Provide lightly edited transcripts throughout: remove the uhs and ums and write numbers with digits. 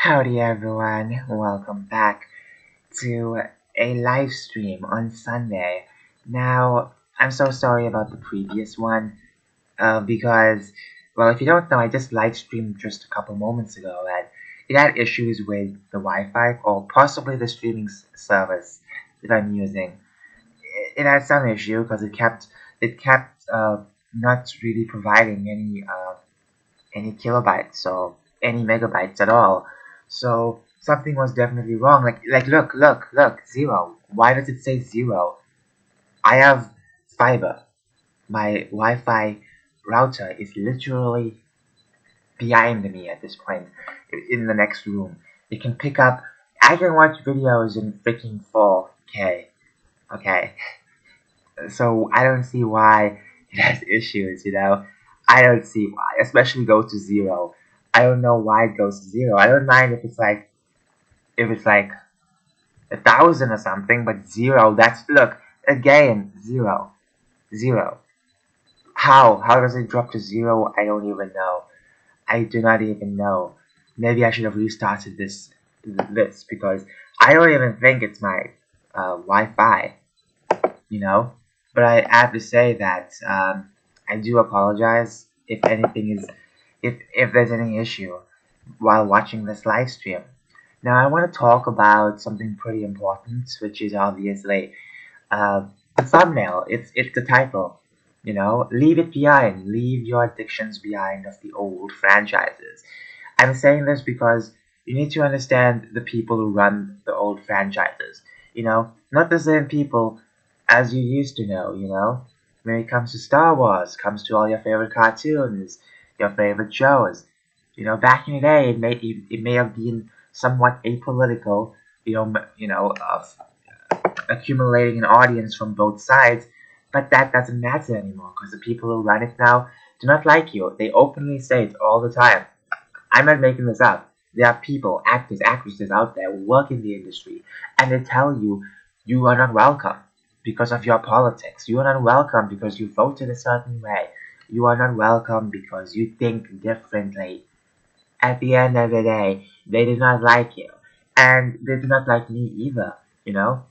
Howdy everyone, welcome back to a live stream on Sunday. Now, I'm so sorry about the previous one because, well, if you don't know, I just live streamed just a couple moments ago and it had issues with the Wi-Fi or possibly the streaming service that I'm using. It had some issue because it kept not really providing any kilobytes or any megabytes at all. So something was definitely wrong. Like look, zero. Why does it say zero? I have fiber. My Wi-Fi router is literally behind me at this point, in the next room. It can pick up. I can watch videos in freaking 4K. Okay, so I don't see why it has issues. I don't see why, especially go to zero. I don't know why it goes to zero. I don't mind if it's like 1,000 or something, but zero. That's look again zero, zero. How does it drop to zero? I don't even know. I do not even know. Maybe I should have restarted this because I don't even think it's my Wi-Fi. you know. But I have to say that I do apologize if anything is if there's any issue while watching this live stream. Now I want to talk about something pretty important, which is obviously the thumbnail. It's the title. Leave it behind. Leave your addictions behind of the old franchises. I'm saying this because you need to understand the people who run the old franchises. Not the same people as you used to know. When it comes to Star Wars, comes to all your favorite cartoons, your favorite shows. Back in the day, it may have been somewhat apolitical, of accumulating an audience from both sides, but that doesn't matter anymore because the people who run it now do not like you. They openly say it all the time. I'm not making this up. There are people, actors, actresses out there who work in the industry, and they tell you you are not welcome because of your politics. You are not welcome because you voted a certain way. You are not welcome because you think differently. At the end of the day, they do not like you. And they do not like me either, you know?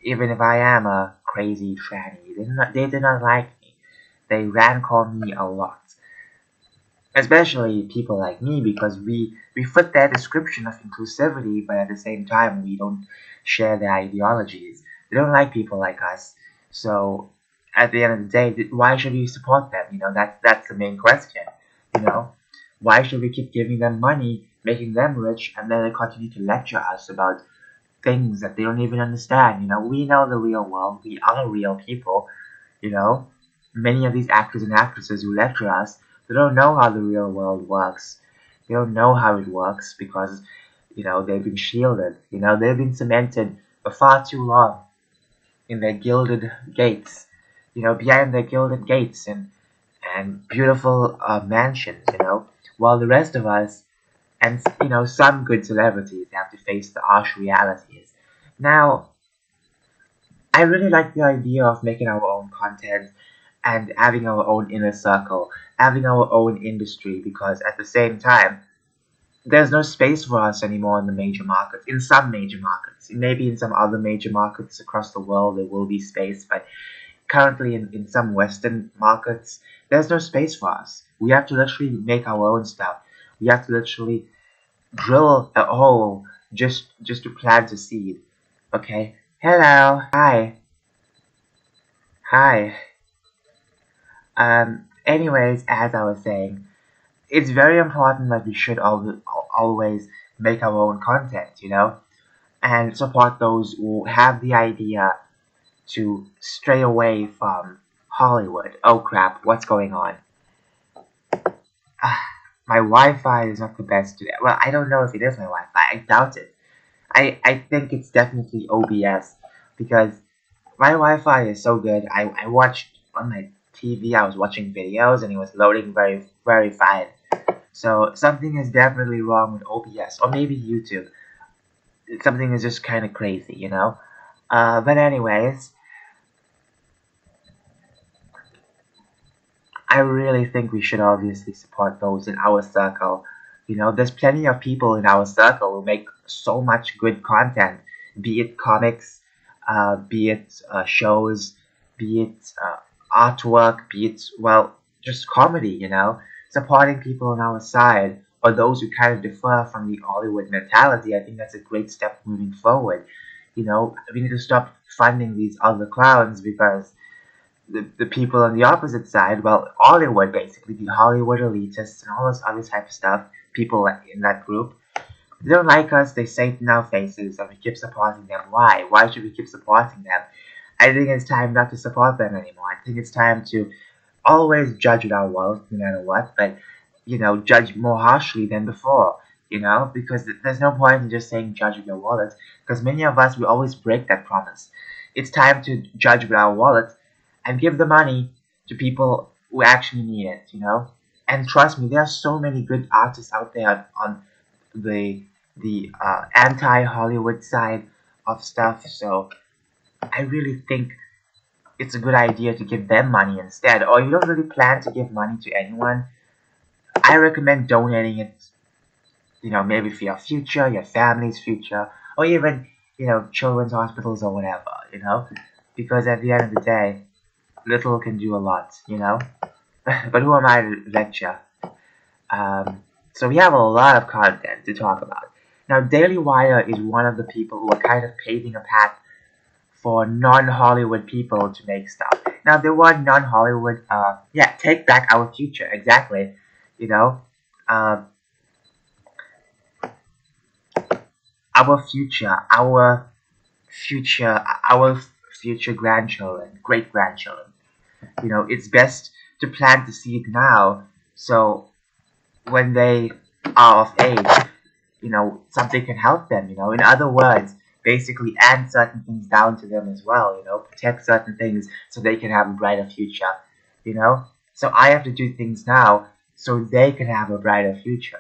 Even if I am a crazy tranny, they do not like me. They rank on me a lot, especially people like me because we fit their description of inclusivity, but at the same time we don't share their ideologies. They don't like people like us. So at the end of the day, why should we support them? That's the main question. You know, why should we keep giving them money, making them rich, and then they continue to lecture us about things that they don't even understand? We know the real world. We are real people. You know, Many of these actors and actresses who lecture us, they don't know how the real world works. They don't know how it works because, they've been shielded. They've been cemented for far too long in their gilded gates. Behind their gilded gates and beautiful mansions. While the rest of us and some good celebrities have to face the harsh realities. Now, I really like the idea of making our own content and having our own inner circle, having our own industry, because at the same time, there's no space for us anymore in the major markets. In some major markets, maybe in some other major markets across the world, there will be space, but currently in some Western markets, there's no space for us. We have to literally make our own stuff. We have to literally drill a hole just to plant a seed. Okay. Hello. Hi. Anyways, as I was saying, it's very important that we should always make our own content, and support those who have the idea to stray away from Hollywood. Oh crap, what's going on? Ah, my Wi-Fi is not the best today. Well, I don't know if it is my Wi-Fi. I doubt it. I think it's definitely OBS because my Wi-Fi is so good. I watched on my TV. I was watching videos and it was loading very very fine. So something is definitely wrong with OBS or maybe YouTube. Something is just kind of crazy. But anyways, I really think we should obviously support those in our circle There's plenty of people in our circle who make so much good content, be it comics, be it shows, be it artwork, be it, well, just comedy. Supporting people on our side or those who kind of differ from the Hollywood mentality, I think that's a great step moving forward. We need to stop funding these other clowns because the people on the opposite side, well, Hollywood basically, the Hollywood elitists and all this other type of stuff, people in that group, they don't like us, they say it in our faces, and we keep supporting them. Why? Why should we keep supporting them? I think it's time not to support them anymore. I think it's time to always judge with our wealth, no matter what, but, judge more harshly than before, because there's no point in just saying judge with your wallet, because many of us, we always break that promise. It's time to judge with our wallet and give the money to people who actually need it. And trust me, there are so many good artists out there on the anti-Hollywood side of stuff. So I really think it's a good idea to give them money instead. Or you don't really plan to give money to anyone, I recommend donating it, maybe for your future, your family's future, or even, children's hospitals or whatever. Because at the end of the day, little can do a lot. But who am I to lecture? So we have a lot of content to talk about. Now, Daily Wire is one of the people who are kind of paving a path for non-Hollywood people to make stuff. Now, the word non-Hollywood, take back our future, exactly. You know, uh, our future, our future grandchildren, great grandchildren. It's best to plant the seed now, so when they are of age, something can help them. In other words, basically add certain things down to them as well. Protect certain things so they can have a brighter future. So I have to do things now so they can have a brighter future.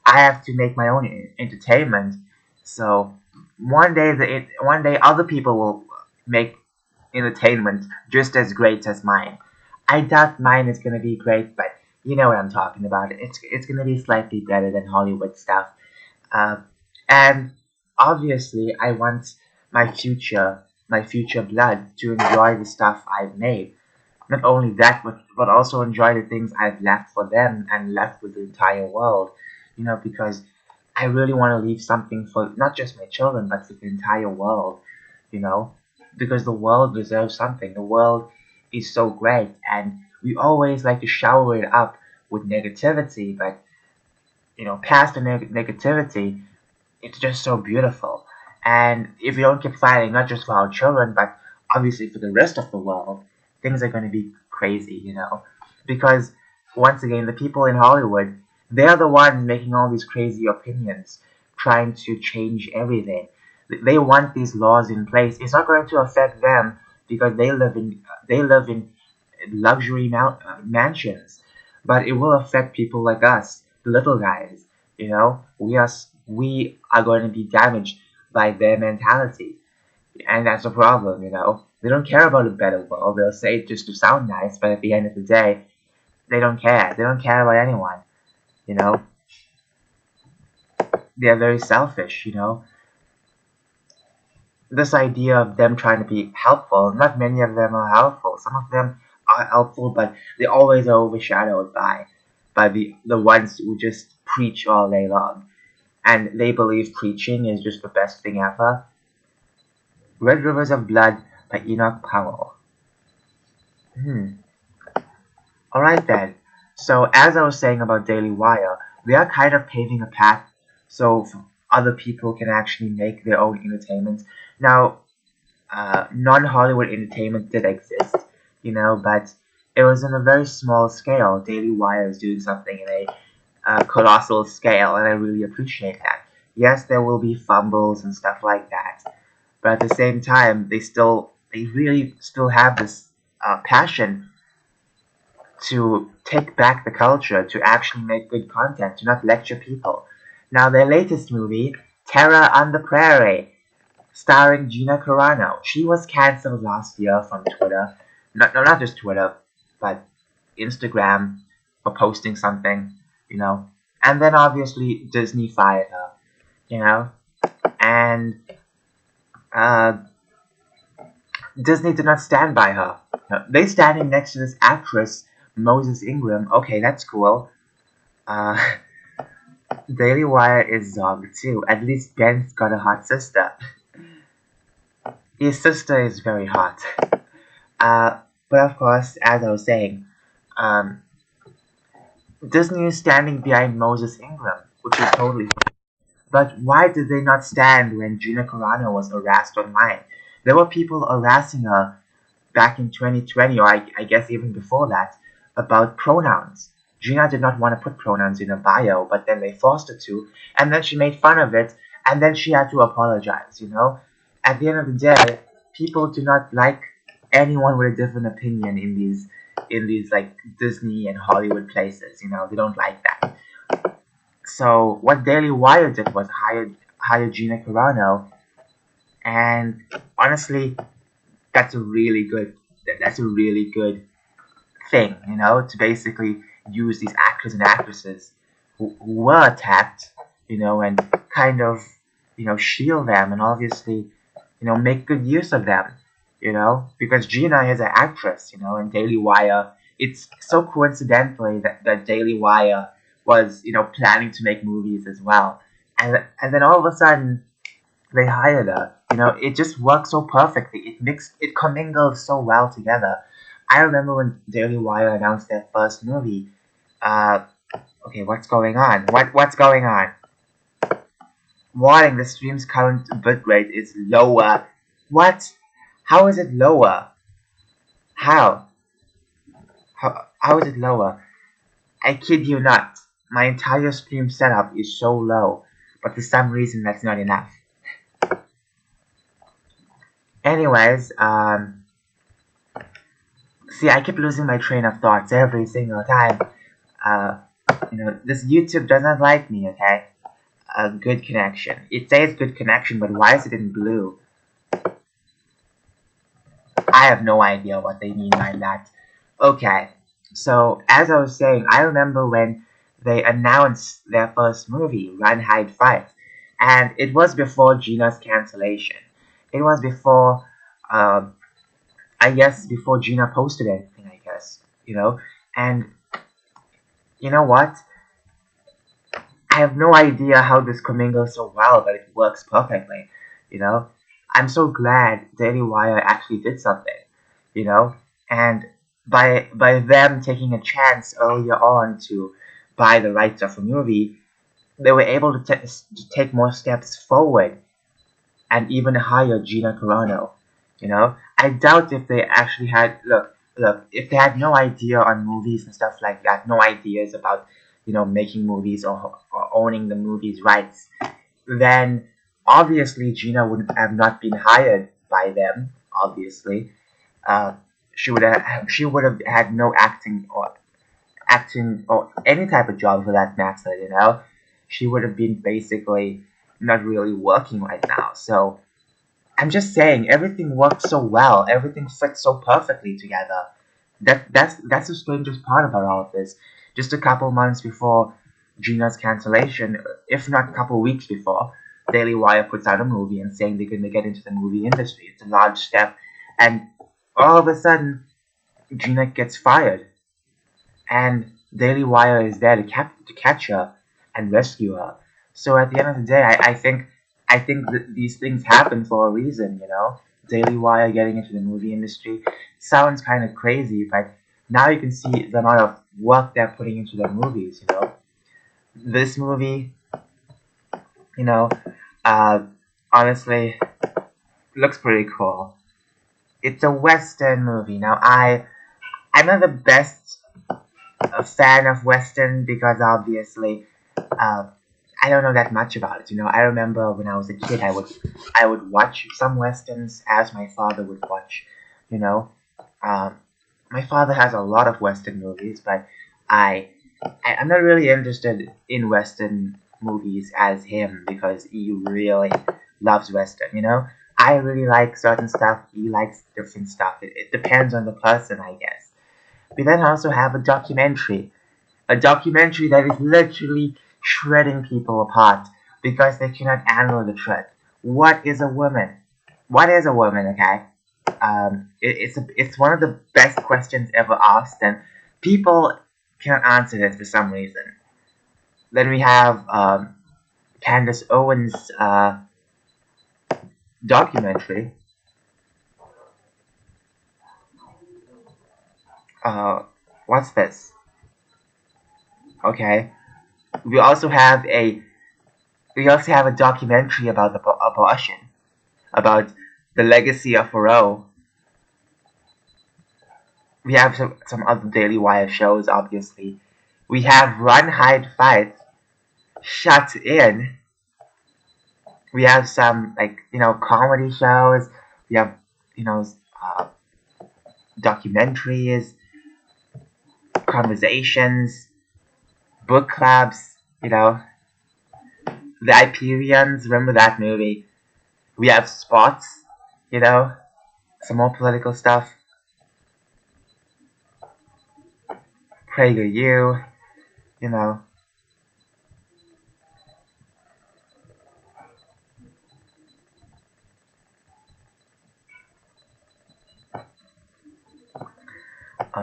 I have to make my own entertainment, so one day other people will make entertainment just as great as mine. I doubt mine is gonna be great, but you know what I'm talking about. It's gonna be slightly better than Hollywood stuff. Uh, and obviously, I want my future blood to enjoy the stuff I've made. Not only that, but also enjoy the things I've left for them and left with the entire world. Because I really want to leave something for not just my children, but for the entire world. You know, because the world deserves something. The world is so great, and we always like to shower it up with negativity. But past the negativity, it's just so beautiful. And if we don't keep fighting, not just for our children, but obviously for the rest of the world, things are going to be crazy. Because once again, the people in Hollywood, they're the ones making all these crazy opinions, trying to change everything. They want these laws in place. It's not going to affect them because they live in luxury mansions, but it will affect people like us, the little guys. We are going to be damaged by their mentality, and that's a problem. They don't care about a better world. They'll say it just to sound nice, but at the end of the day, they don't care. They don't care about anyone. You know, they're very selfish. This idea of them trying to be helpful. Not many of them are helpful. Some of them are helpful, but they always are overshadowed by the ones who just preach all day long, and they believe preaching is just the best thing ever. Red Rivers of Blood by Enoch Powell. Alright then. So as I was saying about Daily Wire, we are kind of paving a path so other people can actually make their own entertainment. Now, non-Hollywood entertainment did exist, but it was on a very small scale. Daily Wire is doing something in a colossal scale, and I really appreciate that. Yes, there will be fumbles and stuff like that, but at the same time, they really still have this passion to take back the culture, to actually make good content, to not lecture people. Now, their latest movie, Terror on the Prairie, starring Gina Carano. She was cancelled last year from Twitter. Not just Twitter, but Instagram for posting something. And then obviously Disney fired her, you know, and uh, Disney did not stand by her. They standing next to this actress, Moses Ingram. Okay, that's cool. Uh, Daily Wire is Zog too. At least Ben's got a hot sister. His sister is very hot. Uh, but of course, as I was saying, um, Disney is standing behind Moses Ingram, which is totally. But why did they not stand when Gina Carano was harassed online? There were people harassing her back in 2020, or I guess even before that, about pronouns. Gina did not want to put pronouns in her bio, but then they forced her to, and then she made fun of it, and then she had to apologize, you know? At the end of the day, people do not like anyone with a different opinion in these like Disney and Hollywood places, you know, they don't like that. So what Daily Wire did was hire Gina Carano, and honestly, that's a really good that's a really good thing, you know, to basically use these actors and actresses who were attacked, you know, and kind of, you know, shield them and obviously, you know, make good use of them, you know, because Gina is an actress, you know, and Daily Wire, it's so coincidentally that Daily Wire was, you know, planning to make movies as well. And then all of a sudden, they hired her. You know, it just worked so perfectly. It commingled so well together. I remember when Daily Wire announced their first movie. Uh, okay, what's going on? What's going on? Warning: the stream's current bitrate is lower. What? How is it lower? How? How is it lower? I kid you not. My entire stream setup is so low, but for some reason that's not enough. Anyways, see, I keep losing my train of thoughts every single time. Uh, you know, this YouTube doesn't like me, okay? A good connection. It says good connection, but why is it in blue? I have no idea what they mean by that. Okay, so as I was saying, I remember when they announced their first movie, Run, Hide, Fight, and it was before Gina's cancellation. It was before, I guess, before Gina posted anything, I guess, you know? And you know what? I have no idea how this commingles so well, but it works perfectly, you know? I'm so glad Daily Wire actually did something, you know? And by them taking a chance earlier on to buy the rights of a movie, they were able to take more steps forward and even hire Gina Carano. You know, I doubt if they actually had look if they had no idea on movies and stuff like that, no ideas about making movies or owning the movies rights, then obviously Gina wouldn't have not been hired by them. Obviously, uh, she would have had no acting or any type of job for that matter. She would have been basically not really working right now. So I'm just saying everything worked so well, everything fits so perfectly together. That's the strangest part about all of this. Just a couple months before Gina's cancellation, if not a couple weeks before, Daily Wire puts out a movie and saying they're going to get into the movie industry. It's a large step, and all of a sudden, Gina gets fired, and Daily Wire is there to catch her and rescue her. So at the end of the day, I think that these things happen for a reason. Daily Wire getting into the movie industry sounds kind of crazy, but now you can see the amount of work they're putting into their movies. This movie, you know, uh, honestly, looks pretty cool. It's a Western movie. Now, I'm not the best fan of Western because obviously, uh, I don't know that much about it. I remember when I was a kid, I would watch some westerns as my father would watch. You know, um, my father has a lot of western movies, but I, I'm not really interested in western movies as him because he really loves western. I really like certain stuff. He likes different stuff. It depends on the person, I guess. We then also have a documentary that is literally shredding people apart because they cannot handle the truth. What is a woman? What is a woman? Okay, it's one of the best questions ever asked, and people cannot answer this for some reason. Then we have Candace Owens' documentary. Uh, what's this? Okay, we also have a we also have a documentary about abortion, about the legacy of Roe. We have some other Daily Wire shows, obviously. We have Run, Hide, Fight, Shut In. We have some, like, comedy shows. We have, you know, uh, documentaries, conversations, book clubs, the Hyperions. Remember that movie? We have sports, some more political stuff. PragerU, you know.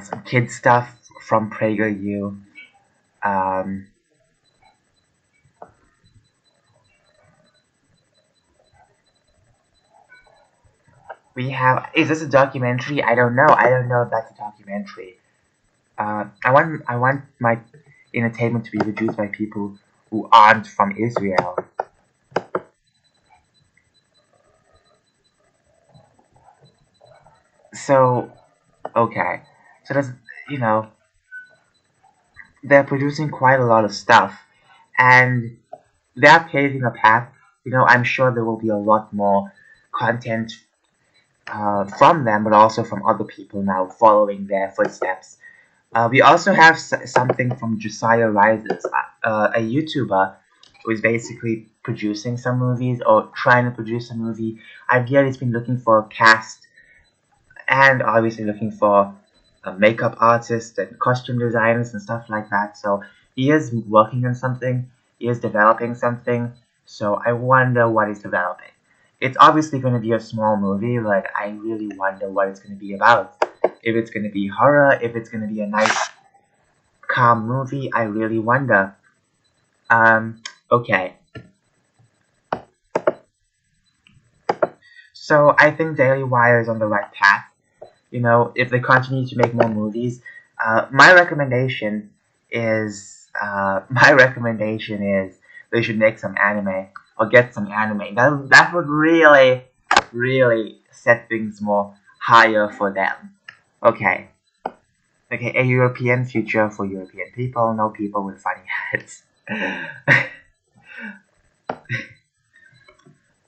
Some kid stuff from PragerU. Um, we have. Is this a documentary? I don't know. I don't know if that's a documentary. I want my entertainment to be produced by people who aren't from Israel. So, okay. So there's, you know, they're producing quite a lot of stuff, and they're paving a path. I'm sure there will be a lot more content from them, but also from other people now following their footsteps. We also have something from Josiah Rises, a YouTuber who is basically producing some movies or trying to produce a movie. I've heard he's been looking for a cast and obviously looking for makeup artists and costume designers and stuff like that. So he is working on something. He is developing something. So I wonder what he's developing. It's obviously going to be a small movie, but I really wonder what it's going to be about. If it's going to be horror, if it's going to be a nice, calm movie, I really wonder. Okay. So I think Daily Wire is on the right path. If they continue to make more movies, my recommendation is they should make some anime or get some anime. That would really, really set things more higher for them. Okay. Okay, a European future for European people, no people with funny heads.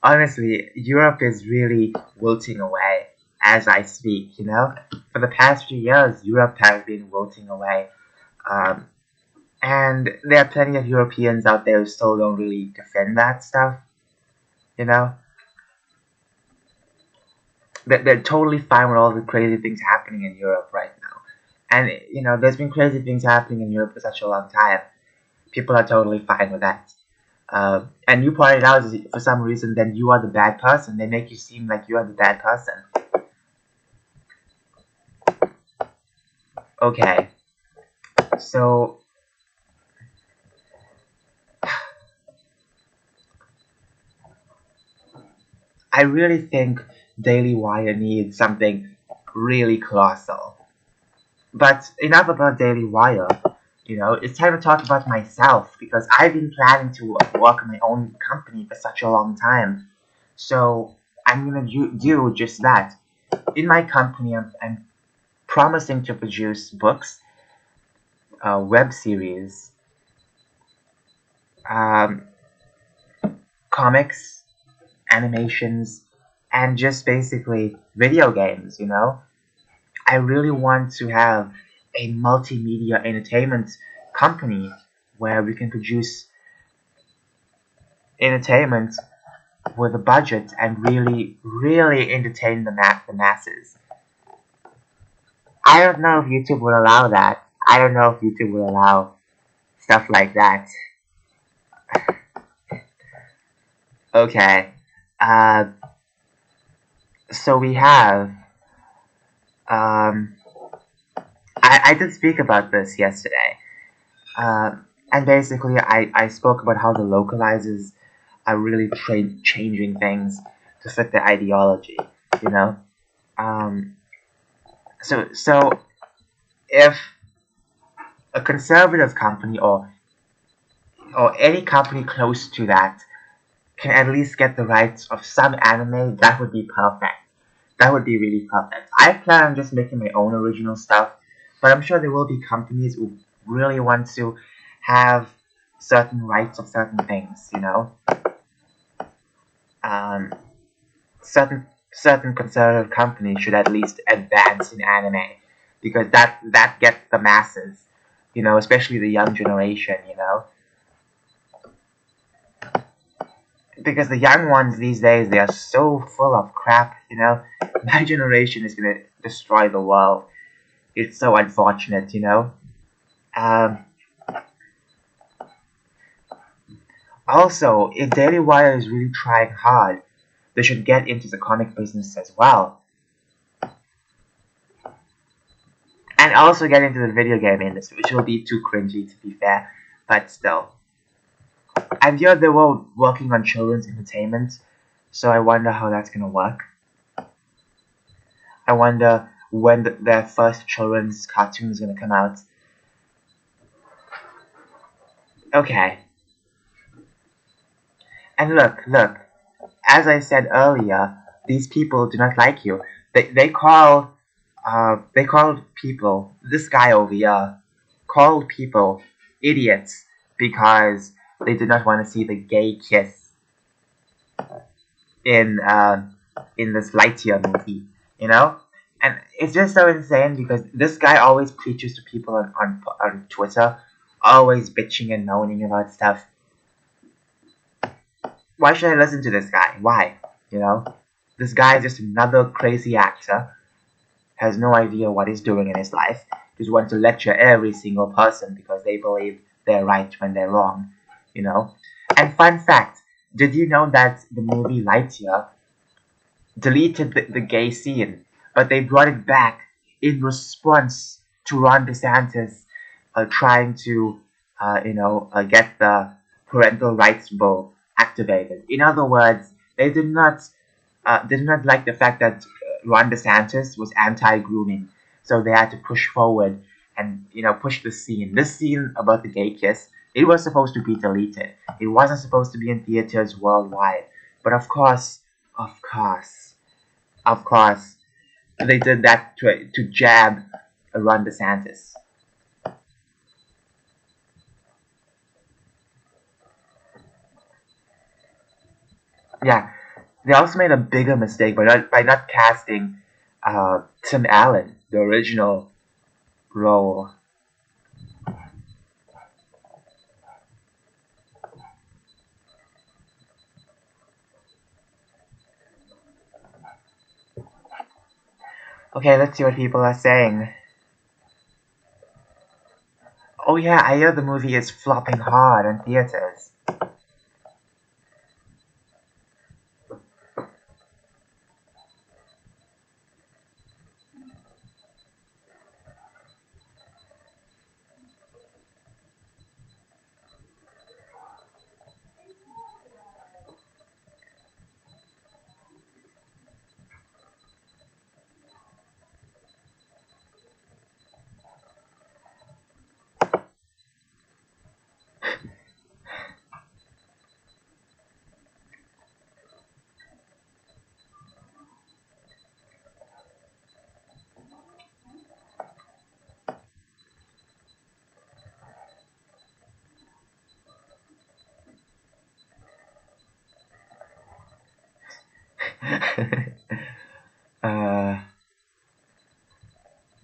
Honestly, Europe is really wilting away as I speak, For the past few years, Europe has been wilting away. Um, and there are plenty of Europeans out there who still don't really defend that stuff, you know? They're totally fine with all the crazy things happening in Europe right now. And, there's been crazy things happening in Europe for such a long time. People are totally fine with that. And you pointed out for some reason then you are the bad person. They make you seem like you are the bad person. Okay. So, I really think Daily Wire needs something really colossal. But enough about Daily Wire. It's time to talk about myself because I've been planning to work on my own company for such a long time. So I'm gonna do just that. In my company, I'm promising to produce books, web series, um, comics, animations, and just basically video games. I really want to have a multimedia entertainment company where we can produce entertainment with a budget and really, really entertain the masses. I don't know if YouTube would allow that. I don't know if YouTube would allow stuff like that. Okay. Uh, so we have. Um, I did speak about this yesterday. Uh, and basically, I spoke about how the localizers are really changing things to fit their ideology. You know. Um, so if a conservative company or any company close to that can at least get the rights of some anime, that would be perfect. That would be really perfect. I plan on just making my own original stuff, but I'm sure there will be companies who really want to have certain rights of certain things, you know? Um, certain conservative companies should at least advance in anime because that gets the masses, you know, especially the young generation, you know? Because the young ones these days, they are so full of crap, you know? My generation is gonna destroy the world. It's so unfortunate, you know? Um, Also, if Daily Wire is really trying hard, they should get into the comic business as well. And also get into the video game industry, which will be too cringy to be fair, but still. I've heard they were working on children's entertainment, so I wonder how that's gonna work. I wonder when their first children's cartoon is gonna come out. Okay, and look, as I said earlier, these people do not like you. They called people, this guy over here called people idiots because they did not want to see the gay kiss in uh, in this Lightyear movie, you know. And it's just so insane because this guy always preaches to people on Twitter, always bitching and moaning about stuff. Why should I listen to this guy? Why? You know, this guy is just another crazy actor, has no idea what he's doing in his life, just wants to lecture every single person because they believe they're right when they're wrong, you know. And fun fact, did you know that the movie Lightyear deleted the gay scene, but they brought it back in response to Ron DeSantis trying to, get the parental rights bill activated. In other words, they did not like the fact that Ron DeSantis was anti-grooming, so they had to push forward and push the scene. This scene about the gay kiss, it was supposed to be deleted. It wasn't supposed to be in theaters worldwide, but of course, of course, they did that to jab Ron DeSantis. Yeah, they also made a bigger mistake by not casting Tim Allen, the original role. Okay, let's see what people are saying. Oh yeah, I hear the movie is flopping hard in theaters. uh,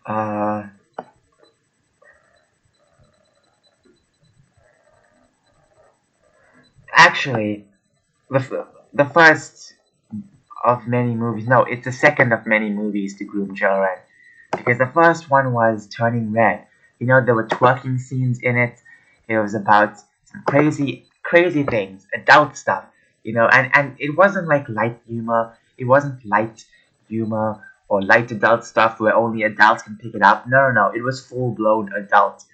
uh, Actually, the first of many movies. No, it's the second of many movies to groom children. Because the first one was Turning Red. You know, there were twerking scenes in it. It was about some crazy crazy things, adult stuff, and it wasn't like light humor. It wasn't light humor or light adult stuff where only adults can pick it up. No, no, no. It was full blown adult.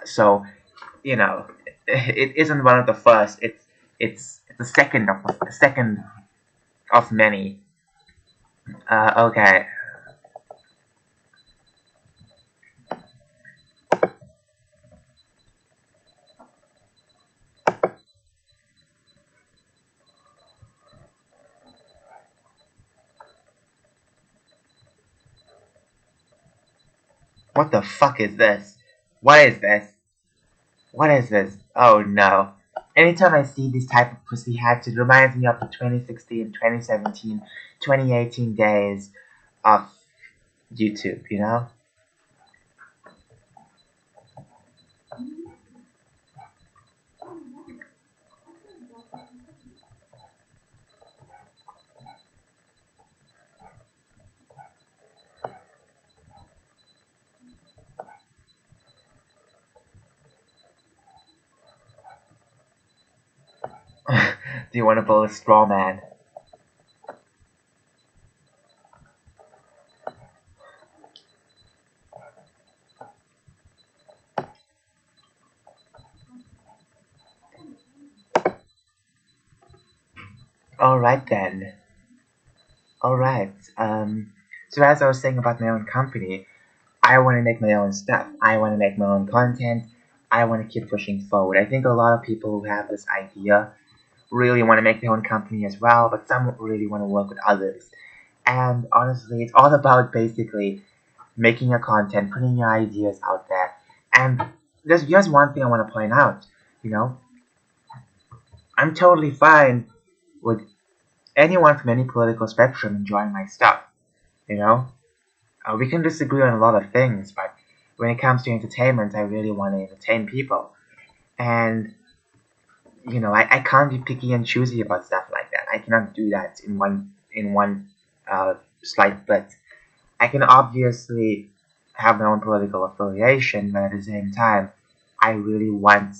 So it isn't one of the first. It's the second of many. Okay. What the fuck is this? What is this? What is this? Oh no. Anytime I see these type of pussy hats, it reminds me of the 2016, 2017, 2018 days of YouTube, you know? Do you want to pull a straw man? Alright then. Alright. So as I was saying about my own company, I want to make my own stuff. I want to make my own content. I want to keep pushing forward. I think a lot of people who have this idea really want to make their own company as well, but some really want to work with others. And honestly, it's all about basically making your content, putting your ideas out there. And there's just one thing I want to point out, you know, I'm totally fine with anyone from any political spectrum enjoying my stuff, you know. We can disagree on a lot of things, but when it comes to entertainment, I really want to entertain people. And, I can't be picky and choosy about stuff like that. I cannot do that in one slight bit. I can obviously have my own political affiliation, but at the same time, I really want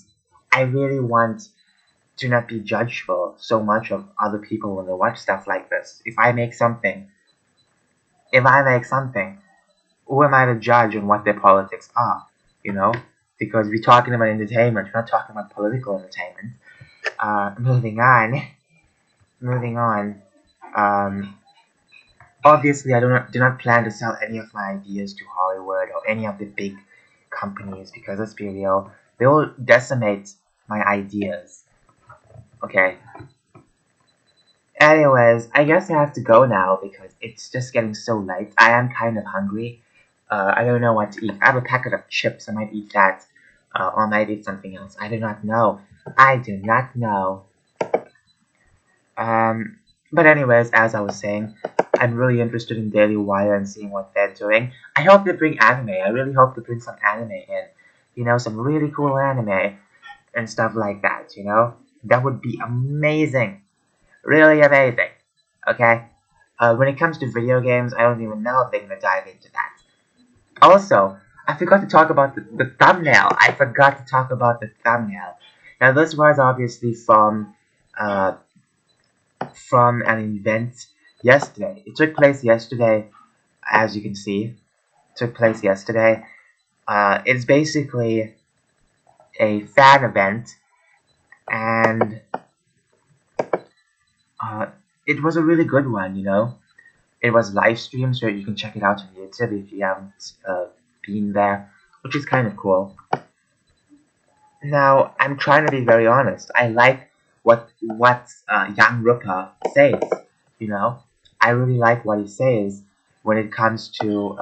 to not be judgeful so much of other people when they watch stuff like this. If I make something, who am I to judge on what their politics are? You know, because we're talking about entertainment, we're not talking about political entertainment. Moving on, moving on. Um, Obviously, I do not plan to sell any of my ideas to Hollywood or any of the big companies because let's be real, they will decimate my ideas. Okay. Anyways, I guess I have to go now because it's just getting so late. I am kind of hungry. I don't know what to eat. I have a packet of chips. I might eat that. Or I might eat something else. I do not know. I do not know. But anyways, as I was saying, I'm really interested in Daily Wire and seeing what they're doing. I hope they bring anime. I really hope they bring some anime in. Some really cool anime and stuff like that, That would be amazing. Really amazing. Okay? When it comes to video games, I don't even know if they're gonna dive into that. Also, I forgot to talk about the thumbnail. I forgot to talk about the thumbnail. Now, this was obviously from an event yesterday. It took place yesterday, as you can see. It took place yesterday. It's basically a fan event, and it was a really good one, It was live streamed, so you can check it out on YouTube if you haven't been there, which is kind of cool. Now, I'm trying to be very honest. I like what Young Ripper says, I really like what he says when it comes to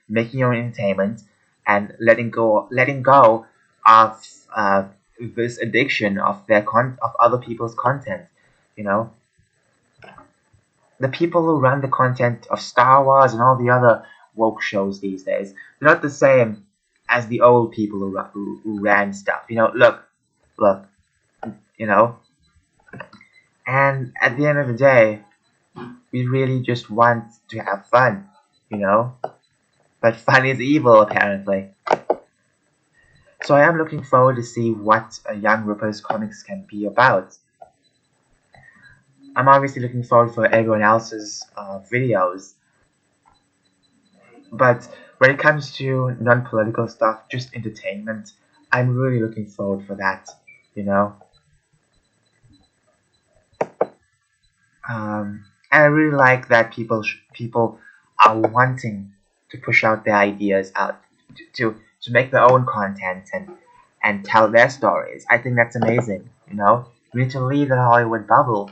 making your own entertainment and letting go of this addiction of of other people's content. The people who run the content of Star Wars and all the other woke shows these days, they're not the same as the old people who ran stuff. Look, you know. And at the end of the day, we really just want to have fun, But fun is evil, apparently. So I am looking forward to see what Young Rippers comics can be about. I'm obviously looking forward for everyone else's videos, but when it comes to non-political stuff, just entertainment, I'm really looking forward for that. You know, and I really like that people are wanting to push out their ideas out to make their own content and tell their stories. I think that's amazing. You know, we need to leave the Hollywood bubble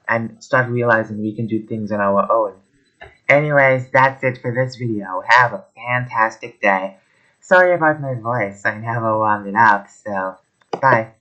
and start realizing we can do things on our own. Anyways, that's it for this video. Have a fantastic day. Sorry about my voice. I never warmed it up, so bye.